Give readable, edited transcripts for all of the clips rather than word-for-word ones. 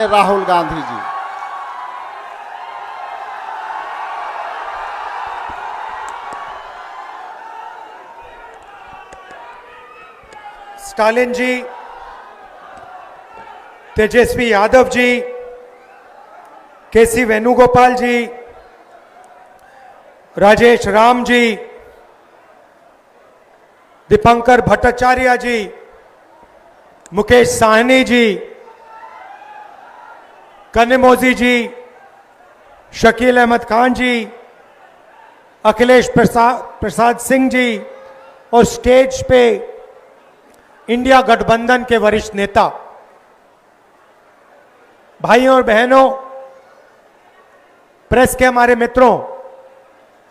Rahul Gandhi ji. Stalin जी, तेजस्वी यादव जी, केसी वेणुगोपाल जी, राजेश राम जी, दीपंकर भट्टाचार्य जी, मुकेश साहनी जी, कनिमोझी जी, शकील अहमद खान जी, अखिलेश प्रसाद सिंह जी और stage पे India गठबंधन के वरिष्ठ नेता, भाइयों और बहनों, प्रेस के हमारे मित्रों,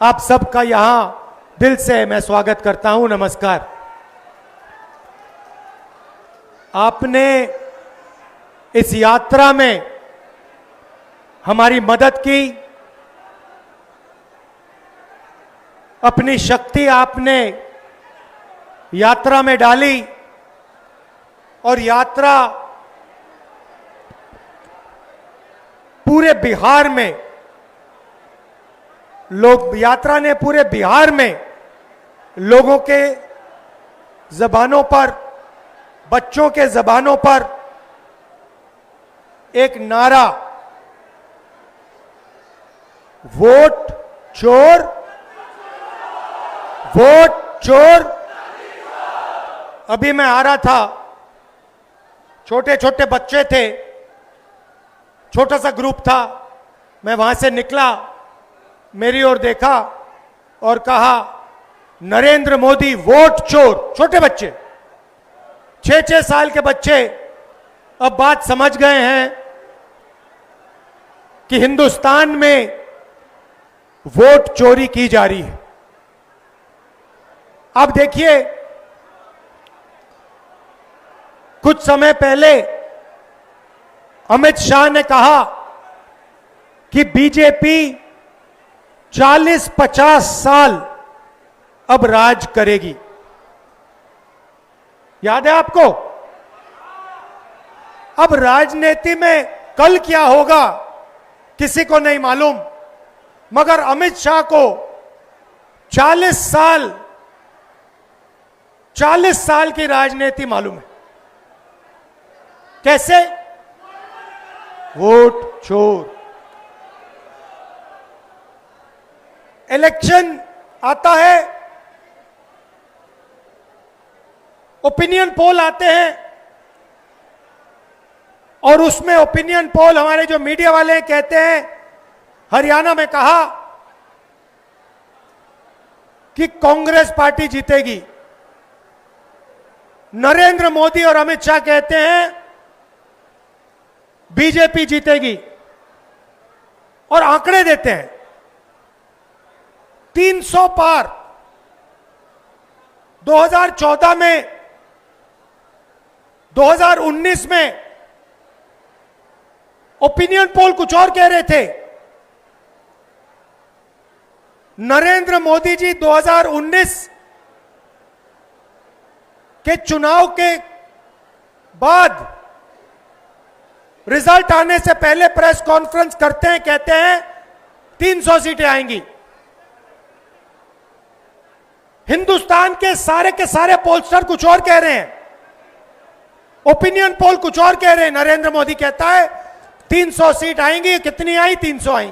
आप सबका यहां दिल से मैं स्वागत करता हूं। नमस्कार। आपने इस यात्रा में हमारी मदद की, अपनी शक्ति आपने यात्रा में डाली और यात्रा पूरे बिहार में यात्रा ने पूरे बिहार में लोगों के जबानों पर, बच्चों के जबानों पर एक नारा, वोट चोर, वोट चोर। अभी मैं आ रहा था, छोटे छोटे बच्चे थे, छोटा सा ग्रुप था, मैं वहां से निकला, मेरी ओर देखा और कहा, नरेंद्र मोदी वोट चोर। छोटे बच्चे, 6-6 साल के बच्चे अब बात समझ गए हैं कि हिंदुस्तान में वोट चोरी की जा रही है। अब देखिए, कुछ समय पहले अमित शाह ने कहा कि बीजेपी 40-50 साल अब राज करेगी। याद है आपको? अब राजनीति में कल क्या होगा किसी को नहीं मालूम, मगर अमित शाह को 40 साल की राजनीति मालूम है। कैसे? वोट चोर। इलेक्शन आता है, ओपिनियन पोल आते हैं और उसमें ओपिनियन पोल हमारे जो मीडिया वाले हैं कहते हैं, हरियाणा में कहा कि कांग्रेस पार्टी जीतेगी। नरेंद्र मोदी और अमित शाह कहते हैं बीजेपी जीतेगी और आंकड़े देते हैं 300 पार। 2014 में, 2019 में ओपिनियन पोल कुछ और कह रहे थे। नरेंद्र मोदी जी 2019 के चुनाव के बाद रिजल्ट आने से पहले प्रेस कॉन्फ्रेंस करते हैं, कहते हैं 300 सीटें आएंगी। हिंदुस्तान के सारे पोलस्टर कुछ और कह रहे हैं, ओपिनियन पोल कुछ और कह रहे हैं। नरेंद्र मोदी कहता है 300 सीट आएंगी। कितनी आई? 300 आई।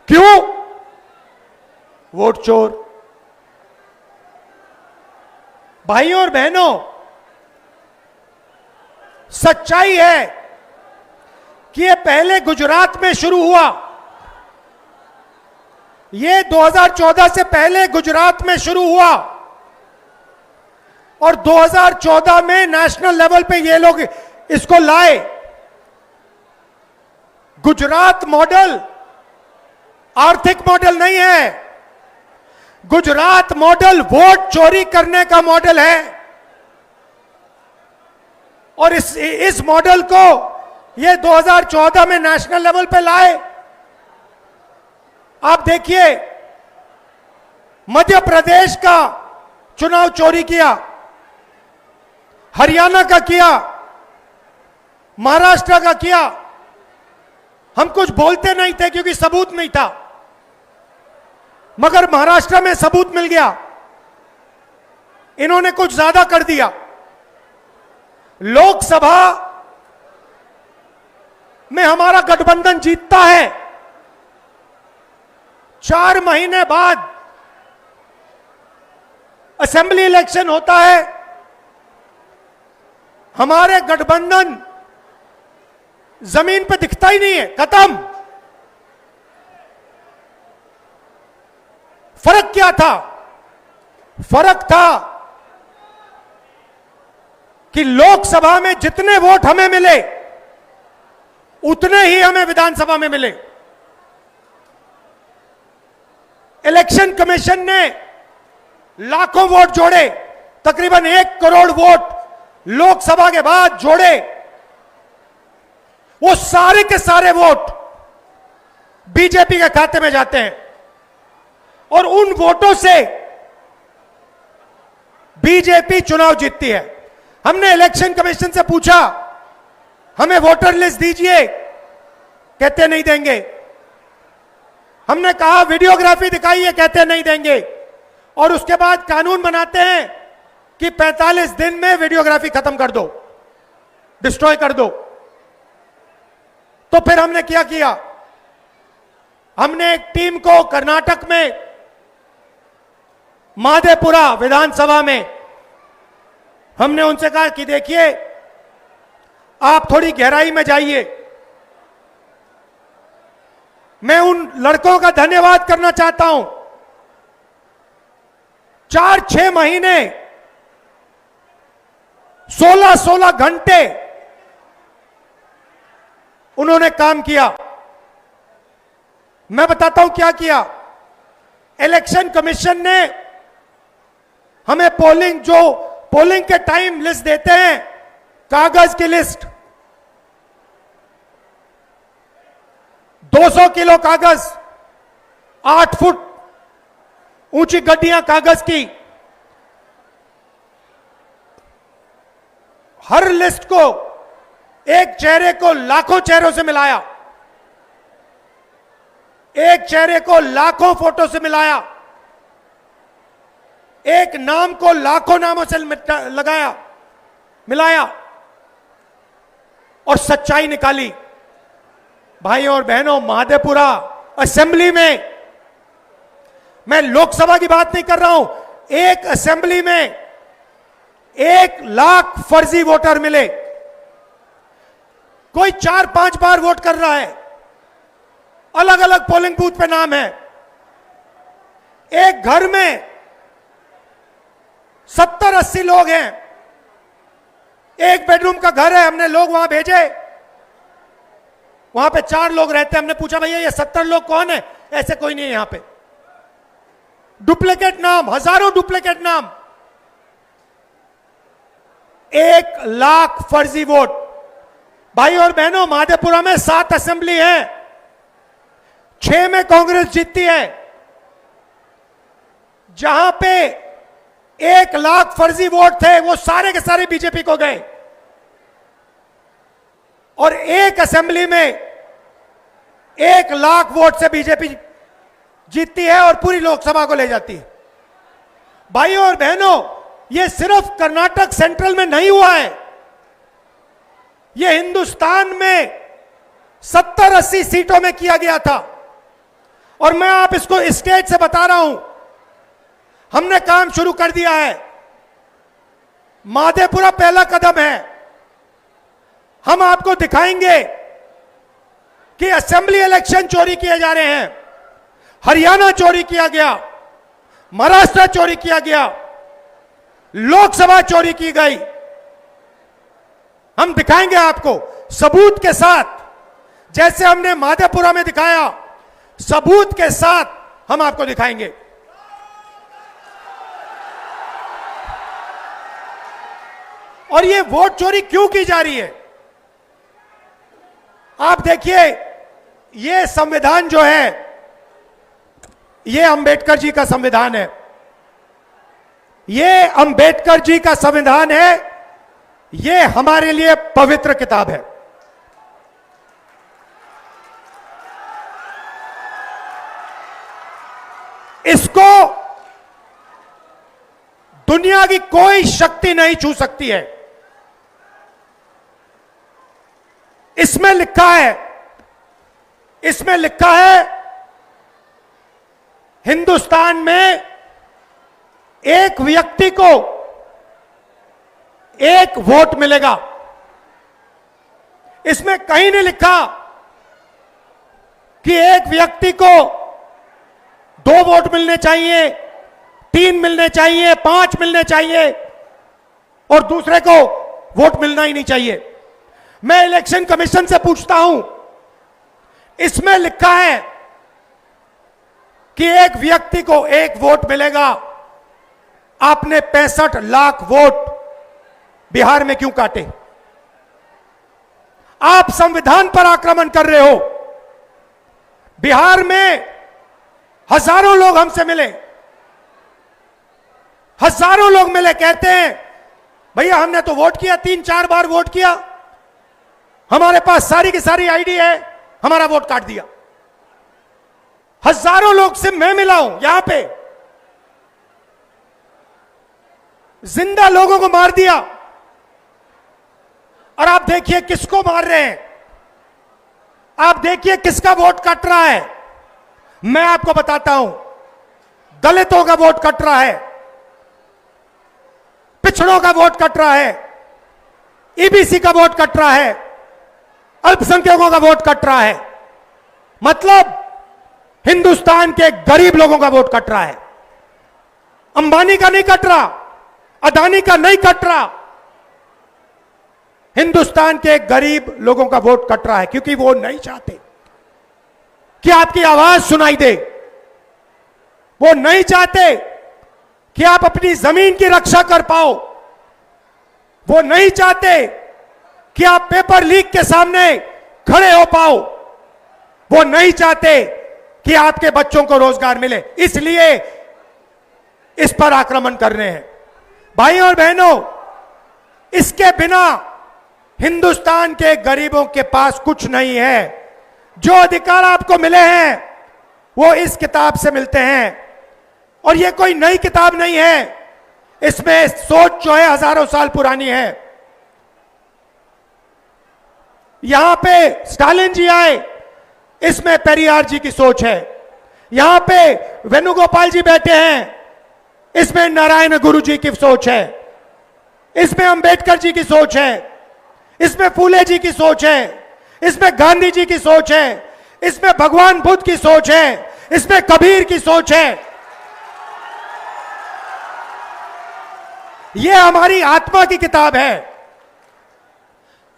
क्यों? वोट चोर। भाइयों और बहनों, सच्चाई है कि ये पहले गुजरात में शुरू हुआ। ये 2014 से पहले गुजरात में शुरू हुआ और 2014 में नेशनल लेवल पे ये लोग इसको लाए। गुजरात मॉडल आर्थिक मॉडल नहीं है, गुजरात मॉडल वोट चोरी करने का मॉडल है। और इस मॉडल को ये 2014 में नेशनल लेवल पे लाए। आप देखिए, मध्य प्रदेश का चुनाव चोरी किया, हरियाणा का किया, महाराष्ट्र का किया। हम कुछ बोलते नहीं थे क्योंकि सबूत नहीं था, मगर महाराष्ट्र में सबूत मिल गया। इन्होंने कुछ ज्यादा कर दिया। लोकसभा में हमारा गठबंधन जीतता है, 4 महीने बाद असेंबली इलेक्शन होता है, हमारे गठबंधन जमीन पे दिखता ही नहीं है, खत्म। फर्क क्या था? फर्क था कि लोकसभा में जितने वोट हमें मिले उतने ही हमें विधानसभा में मिले। इलेक्शन कमीशन ने लाखों वोट जोड़े, तकरीबन 1 करोड़ वोट लोकसभा के बाद जोड़े। वो सारे के सारे वोट बीजेपी के खाते में जाते हैं और उन वोटों से बीजेपी चुनाव जीतती है। हमने इलेक्शन कमीशन से पूछा, हमें वोटर लिस्ट दीजिए, कहते नहीं देंगे। हमने कहा वीडियोग्राफी दिखाइए, कहते नहीं देंगे। और उसके बाद कानून बनाते हैं कि 45 दिन में वीडियोग्राफी खत्म कर दो, डिस्ट्रॉय कर दो। तो फिर हमने क्या किया? हमने एक टीम को कर्नाटक में माधेपुरा विधानसभा में हमने उनसे कहा कि देखिए, आप थोड़ी गहराई में जाइए। मैं उन लड़कों का धन्यवाद करना चाहता हूं। 4-6 महीने 16-16 घंटे उन्होंने काम किया। मैं बताता हूं क्या किया। इलेक्शन कमीशन ने हमें पोलिंग के टाइम लिस्ट देते हैं, कागज की लिस्ट, 200 किलो कागज, 8 फुट ऊंची गड्डियां कागज की। हर लिस्ट को, एक चेहरे को लाखों चेहरों से मिलाया, एक चेहरे को लाखों फोटो से मिलाया, एक नाम को लाखों नामों से मिलाया और सच्चाई निकाली। भाइयों और बहनों, माधेपुरा असेंबली में, मैं लोकसभा की बात नहीं कर रहा हूं, एक असेंबली में 1 लाख फर्जी वोटर मिले। कोई 4-5 बार वोट कर रहा है, अलग अलग पोलिंग बूथ पे नाम है। एक घर में 70-80 लोग हैं, एक बेडरूम का घर है, हमने लोग वहां भेजे, वहां पे 4 लोग रहते हैं। हमने पूछा, भैया ये 70 लोग कौन है? ऐसे कोई नहीं है यहां पे। डुप्लीकेट नाम, हजारों डुप्लीकेट नाम, 1 लाख फर्जी वोट। भाई और बहनों, माधेपुरा में 7 असेंबली हैं, 6 में कांग्रेस जीतती है। जहां पे 1 लाख फर्जी वोट थे, वो सारे के सारे बीजेपी को गए। और एक असेंबली में 1 लाख वोट से बीजेपी जीतती है और पूरी लोकसभा को ले जाती है। भाइयों और बहनों, यह सिर्फ कर्नाटक सेंट्रल में नहीं हुआ है, यह हिंदुस्तान में 70-80 सीटों में किया गया था। और मैं आप इसको स्टेज से बता रहा हूं, हमने काम शुरू कर दिया है। माधेपुरा पहला कदम है। हम आपको दिखाएंगे कि असेंबली इलेक्शन चोरी किए जा रहे हैं, हरियाणा चोरी किया गया, महाराष्ट्र चोरी किया गया, लोकसभा चोरी की गई। हम दिखाएंगे आपको सबूत के साथ, जैसे हमने माधेपुरा में दिखाया, सबूत के साथ हम आपको दिखाएंगे। और ये वोट चोरी क्यों की जा रही है? आप देखिए, ये संविधान जो है, ये अंबेडकर जी का संविधान है। ये अंबेडकर जी का संविधान है, ये हमारे लिए पवित्र किताब है। इसको दुनिया की कोई शक्ति नहीं छू सकती है। इसमें लिखा है हिंदुस्तान में एक व्यक्ति को एक वोट मिलेगा। इसमें कहीं नहीं लिखा कि एक व्यक्ति को 2 वोट मिलने चाहिए, 3 मिलने चाहिए, 5 मिलने चाहिए और दूसरे को वोट मिलना ही नहीं चाहिए। मैं इलेक्शन कमीशन से पूछता हूं, इसमें लिखा है कि एक व्यक्ति को एक वोट मिलेगा। आपने 65 लाख वोट बिहार में क्यों काटे? आप संविधान पर आक्रमण कर रहे हो। बिहार में हजारों लोग हमसे मिले, हजारों लोग मिले, कहते हैं भैया हमने तो वोट किया, 3-4 बार वोट किया, हमारे पास सारी की सारी आईडी है, हमारा वोट काट दिया। हजारों लोग से मैं मिला हूं यहां पे, जिंदा लोगों को मार दिया। और आप देखिए किसको मार रहे हैं, आप देखिए किसका वोट कट रहा है। मैं आपको बताता हूं, दलितों का वोट कट रहा है, पिछड़ों का वोट कट रहा है, ईबीसी का वोट कट रहा है, अल्पसंख्यकों का वोट कट रहा है। मतलब हिंदुस्तान के गरीब लोगों का वोट कट रहा है। अंबानी का नहीं कट रहा, अदानी का नहीं कट रहा, हिंदुस्तान के गरीब लोगों का वोट कट रहा है, क्योंकि वो नहीं चाहते कि आपकी आवाज सुनाई दे। वो नहीं चाहते कि आप अपनी जमीन की रक्षा कर पाओ। वो नहीं चाहते कि आप पेपर लीक के सामने खड़े हो पाओ। वो नहीं चाहते कि आपके बच्चों को रोजगार मिले, इसलिए इस पर आक्रमण कर रहे हैं। भाई और बहनों, इसके बिना हिंदुस्तान के गरीबों के पास कुछ नहीं है। जो अधिकार आपको मिले हैं वो इस किताब से मिलते हैं, और ये कोई नई किताब नहीं है। इसमें सोच जो है हजारों साल पुरानी है। यहां पे स्टालिन जी आए, इसमें पेरियार जी की सोच है। यहां पे वेणुगोपाल जी बैठे हैं, इसमें नारायण गुरु जी की सोच है। इसमें अंबेडकर जी की सोच है, इसमें फूले जी की सोच है, इसमें गांधी जी की सोच है, इसमें भगवान बुद्ध की सोच है, इसमें कबीर की सोच है। यह हमारी आत्मा की किताब है।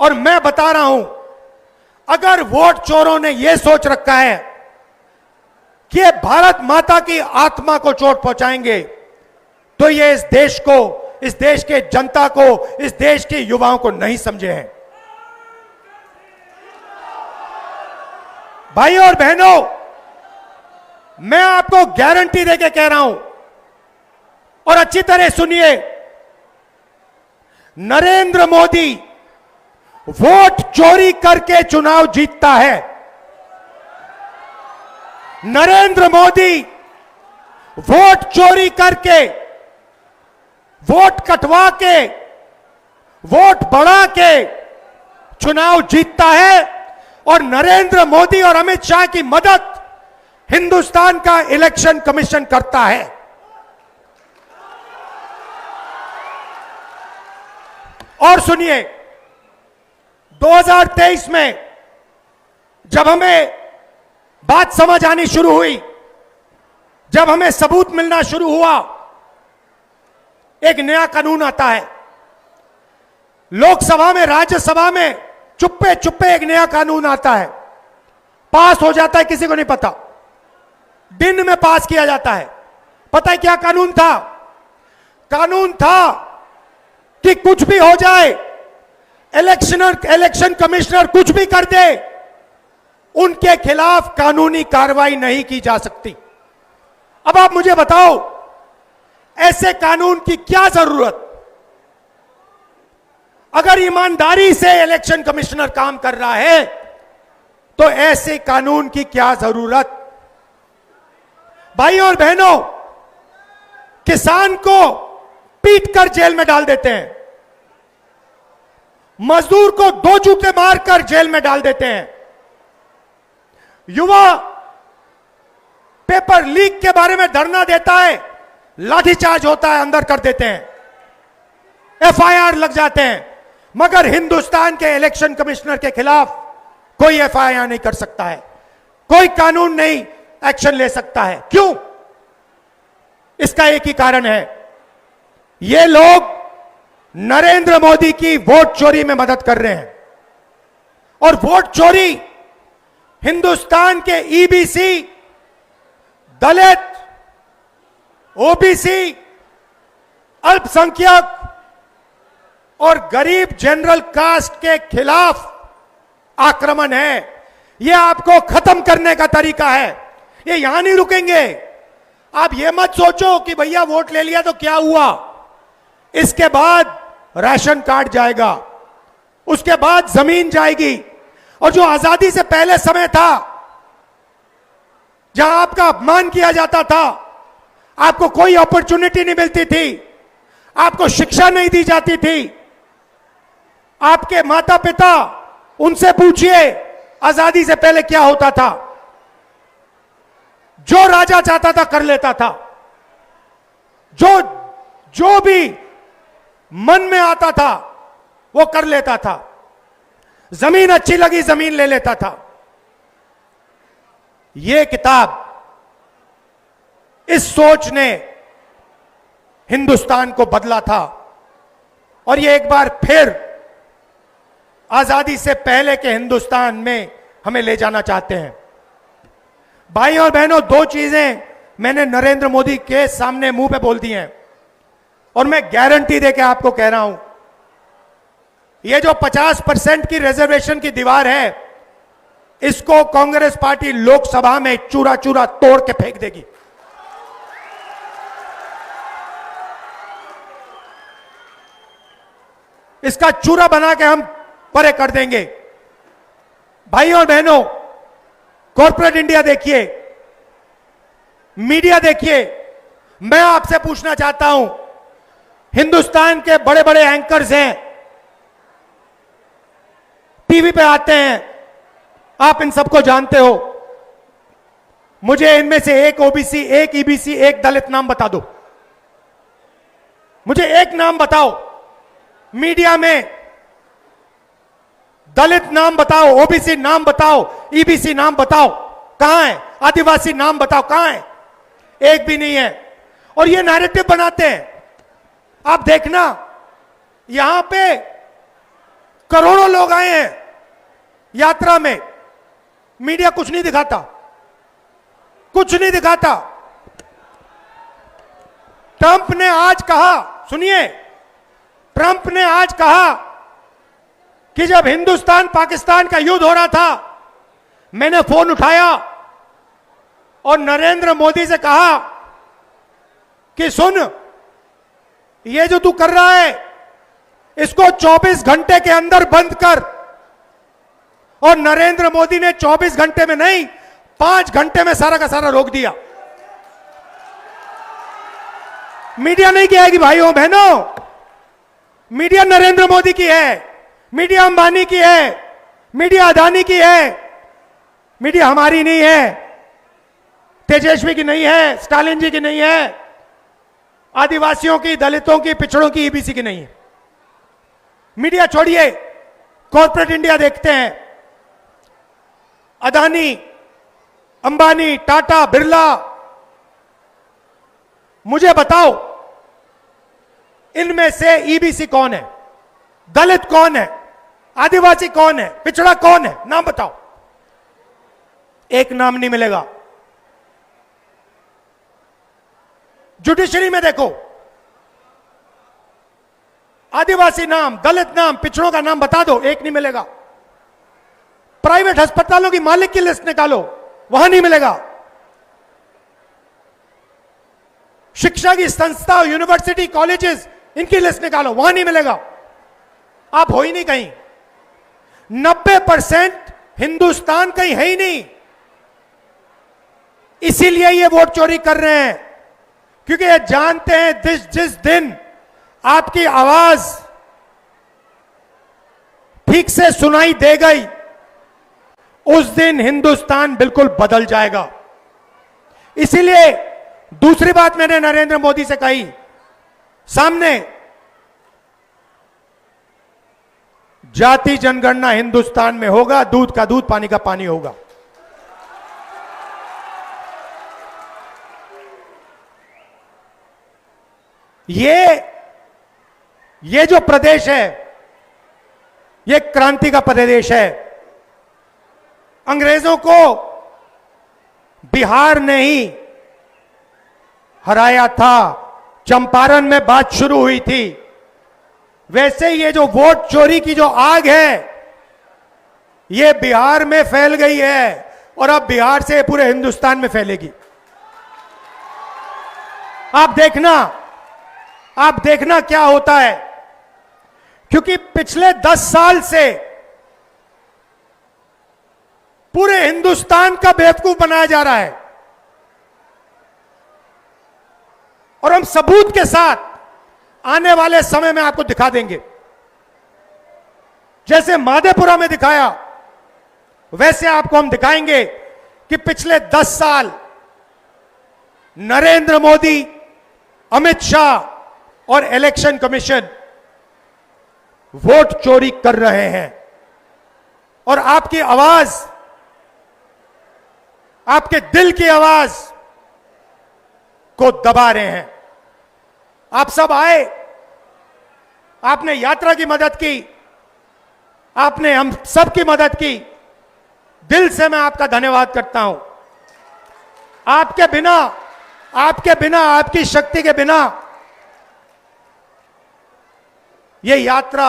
और मैं बता रहा हूं, अगर वोट चोरों ने यह सोच रखा है कि ये भारत माता की आत्मा को चोट पहुंचाएंगे, तो ये इस देश को, इस देश के जनता को, इस देश के युवाओं को नहीं समझे हैं। भाई और बहनों, मैं आपको गारंटी देके कह रहा हूं, और अच्छी तरह सुनिए, नरेंद्र मोदी वोट चोरी करके चुनाव जीतता है। नरेंद्र मोदी वोट चोरी करके, वोट कटवा के, वोट बढ़ा के चुनाव जीतता है। और नरेंद्र मोदी और अमित शाह की मदद हिंदुस्तान का इलेक्शन कमीशन करता है। और सुनिए, 2023 में जब हमें बात समझ आनी शुरू हुई, जब हमें सबूत मिलना शुरू हुआ, एक नया कानून आता है। लोकसभा में, राज्यसभा में चुप्पे चुप्पे एक नया कानून आता है, पास हो जाता है, किसी को नहीं पता, दिन में पास किया जाता है। पता है क्या कानून था? कानून था कि कुछ भी हो जाए, इलेक्शन कमिश्नर कुछ भी कर दे, उनके खिलाफ कानूनी कार्रवाई नहीं की जा सकती। अब आप मुझे बताओ, ऐसे कानून की क्या जरूरत? अगर ईमानदारी से इलेक्शन कमिश्नर काम कर रहा है, तो ऐसे कानून की क्या जरूरत? भाइयों और बहनों, किसान को पीटकर जेल में डाल देते हैं, मजदूर को 2 जूते मारकर जेल में डाल देते हैं, युवा पेपर लीक के बारे में धरना देता है, लाठीचार्ज होता है, अंदर कर देते हैं, एफआईआर लग जाते हैं। मगर हिंदुस्तान के इलेक्शन कमिश्नर के खिलाफ कोई एफआईआर नहीं कर सकता है, कोई कानून नहीं एक्शन ले सकता है। क्यों? इसका एक ही कारण है, ये लोग नरेंद्र मोदी की वोट चोरी में मदद कर रहे हैं। और वोट चोरी हिंदुस्तान के ईबीसी, दलित, ओबीसी, अल्पसंख्यक और गरीब जनरल कास्ट के खिलाफ आक्रमण है। यह आपको खत्म करने का तरीका है। ये यहां नहीं रुकेंगे। आप ये मत सोचो कि भैया वोट ले लिया तो क्या हुआ, इसके बाद राशन कार्ड जाएगा, उसके बाद जमीन जाएगी। और जो आजादी से पहले समय था, जहां आपका अपमान किया जाता था, आपको कोई अपॉर्चुनिटी नहीं मिलती थी, आपको शिक्षा नहीं दी जाती थी, आपके माता पिता, उनसे पूछिए आजादी से पहले क्या होता था। जो राजा चाहता था कर लेता था, जो भी मन में आता था वो कर लेता था, जमीन अच्छी लगी जमीन ले लेता था। यह किताब, इस सोच ने हिंदुस्तान को बदला था और ये एक बार फिर आजादी से पहले के हिंदुस्तान में हमें ले जाना चाहते हैं। भाई और बहनों, 2 चीजें मैंने नरेंद्र मोदी के सामने मुंह पे बोल दी हैं और मैं गारंटी देके आपको कह रहा हूं, ये जो 50% की रिजर्वेशन की दीवार है, इसको कांग्रेस पार्टी लोकसभा में चूरा चूरा तोड़ के फेंक देगी। इसका चूरा बना के हम परे कर देंगे। भाई और बहनों, कॉर्पोरेट इंडिया देखिए, मीडिया देखिए। मैं आपसे पूछना चाहता हूं, हिंदुस्तान के बड़े बड़े एंकर्स हैं, टीवी पे आते हैं, आप इन सबको जानते हो। मुझे इनमें से एक ओबीसी, एक ईबीसी, एक दलित नाम बता दो। मुझे एक नाम बताओ, मीडिया में दलित नाम बताओ, ओबीसी नाम बताओ, ईबीसी नाम बताओ, कहां है? आदिवासी नाम बताओ, कहां है? एक भी नहीं है। और ये नैरेटिव बनाते हैं। आप देखना, यहां पे करोड़ों लोग आए हैं यात्रा में, मीडिया कुछ नहीं दिखाता, कुछ नहीं दिखाता। ट्रंप ने आज कहा, सुनिए, ट्रंप ने आज कहा कि जब हिंदुस्तान पाकिस्तान का युद्ध हो रहा था, मैंने फोन उठाया और नरेंद्र मोदी से कहा कि सुन, ये जो तू कर रहा है इसको 24 घंटे के अंदर बंद कर। और नरेंद्र मोदी ने 24 घंटे में नहीं, 5 घंटे में सारा का सारा रोक दिया। मीडिया नहीं कहेगी भाइयों बहनों, मीडिया नरेंद्र मोदी की है, मीडिया अंबानी की है, मीडिया अदानी की है, मीडिया हमारी नहीं है, तेजस्वी की नहीं है, स्टालिन जी की नहीं है, आदिवासियों की, दलितों की, पिछड़ों की, ईबीसी की नहीं है। मीडिया छोड़िए, कॉर्पोरेट इंडिया देखते हैं। अदानी, अंबानी, टाटा, बिरला, मुझे बताओ इनमें से ईबीसी कौन है, दलित कौन है, आदिवासी कौन है, पिछड़ा कौन है? नाम बताओ। एक नाम नहीं मिलेगा। जुडिशरी में देखो, आदिवासी नाम, दलित नाम, पिछड़ों का नाम बता दो, एक नहीं मिलेगा। प्राइवेट अस्पतालों की मालिक की लिस्ट निकालो, वहां नहीं मिलेगा। शिक्षा की संस्था, यूनिवर्सिटी, कॉलेजेस, इनकी लिस्ट निकालो, वहां नहीं मिलेगा। आप हो ही नहीं कहीं। 90% हिंदुस्तान कहीं है ही नहीं। इसीलिए ये वोट चोरी कर रहे हैं, क्योंकि ये जानते हैं जिस दिन आपकी आवाज ठीक से सुनाई दे गई, उस दिन हिंदुस्तान बिल्कुल बदल जाएगा। इसीलिए दूसरी बात मैंने नरेंद्र मोदी से कही, सामने जाति जनगणना हिंदुस्तान में होगा, दूध का दूध पानी का पानी होगा। ये जो प्रदेश है, ये क्रांति का प्रदेश है। अंग्रेजों को बिहार ने ही हराया था, चंपारण में बात शुरू हुई थी। वैसे ये जो वोट चोरी की जो आग है, ये बिहार में फैल गई है और अब बिहार से पूरे हिंदुस्तान में फैलेगी। आप देखना क्या होता है, क्योंकि पिछले 10 साल से पूरे हिंदुस्तान का बेवकूफ बनाया जा रहा है, और हम सबूत के साथ आने वाले समय में आपको दिखा देंगे। जैसे माधेपुरा में दिखाया, वैसे आपको हम दिखाएंगे कि पिछले 10 साल नरेंद्र मोदी, अमित शाह और इलेक्शन कमीशन वोट चोरी कर रहे हैं और आपकी आवाज, आपके दिल की आवाज को दबा रहे हैं। आप सब आए, आपने यात्रा की मदद की, आपने हम सब की मदद की। दिल से मैं आपका धन्यवाद करता हूं। आपके बिना, आपकी शक्ति के बिना यह यात्रा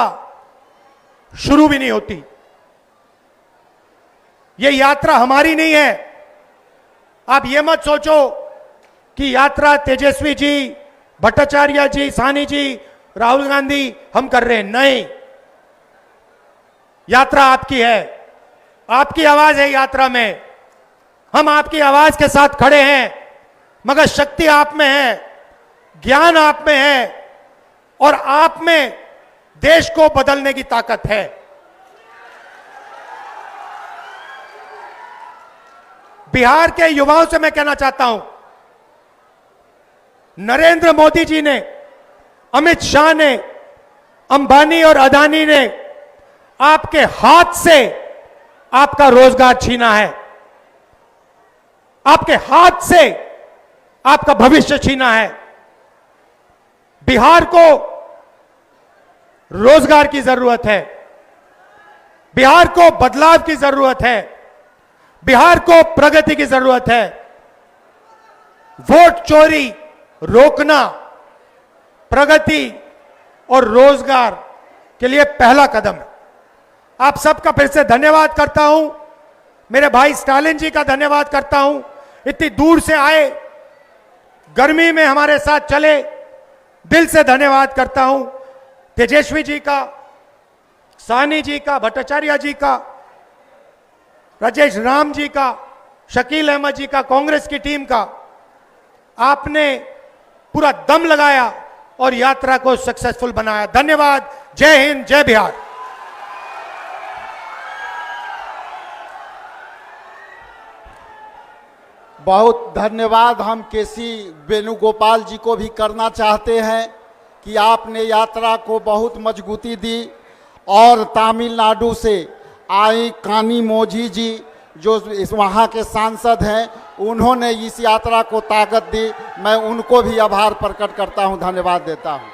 शुरू भी नहीं होती। यह यात्रा हमारी नहीं है। आप यह मत सोचो कि यात्रा तेजस्वी जी, भट्टाचार्य जी, साहनी जी, राहुल गांधी हम कर रहे हैं। नहीं, यात्रा आपकी है, आपकी आवाज है यात्रा में। हम आपकी आवाज के साथ खड़े हैं, मगर शक्ति आप में है, ज्ञान आप में है और आप में देश को बदलने की ताकत है। बिहार के युवाओं से मैं कहना चाहता हूं, नरेंद्र मोदी जी ने, अमित शाह ने, अंबानी और अदानी ने आपके हाथ से आपका रोजगार छीना है, आपके हाथ से आपका भविष्य छीना है। बिहार को रोजगार की जरूरत है, बिहार को बदलाव की जरूरत है, बिहार को प्रगति की जरूरत है। वोट चोरी रोकना प्रगति और रोजगार के लिए पहला कदम है। आप सबका फिर से धन्यवाद करता हूं। मेरे भाई स्टालिन जी का धन्यवाद करता हूं, इतनी दूर से आए, गर्मी में हमारे साथ चले, दिल से धन्यवाद करता हूं। तेजस्वी जी का, साहनी जी का, भट्टाचार्य जी का, राजेश राम जी का, शकील अहमद जी का, कांग्रेस की टीम का। आपने पूरा दम लगाया और यात्रा को सक्सेसफुल बनाया। धन्यवाद। जय हिंद, जय बिहार। बहुत धन्यवाद हम केसी वेणुगोपाल जी को भी करना चाहते हैं कि आपने यात्रा को बहुत मजबूती दी। और तमिलनाडु से आई कानी मोझी जी, जो इस वहाँ के सांसद हैं, उन्होंने इस यात्रा को ताकत दी। मैं उनको भी आभार प्रकट करता हूँ, धन्यवाद देता हूँ।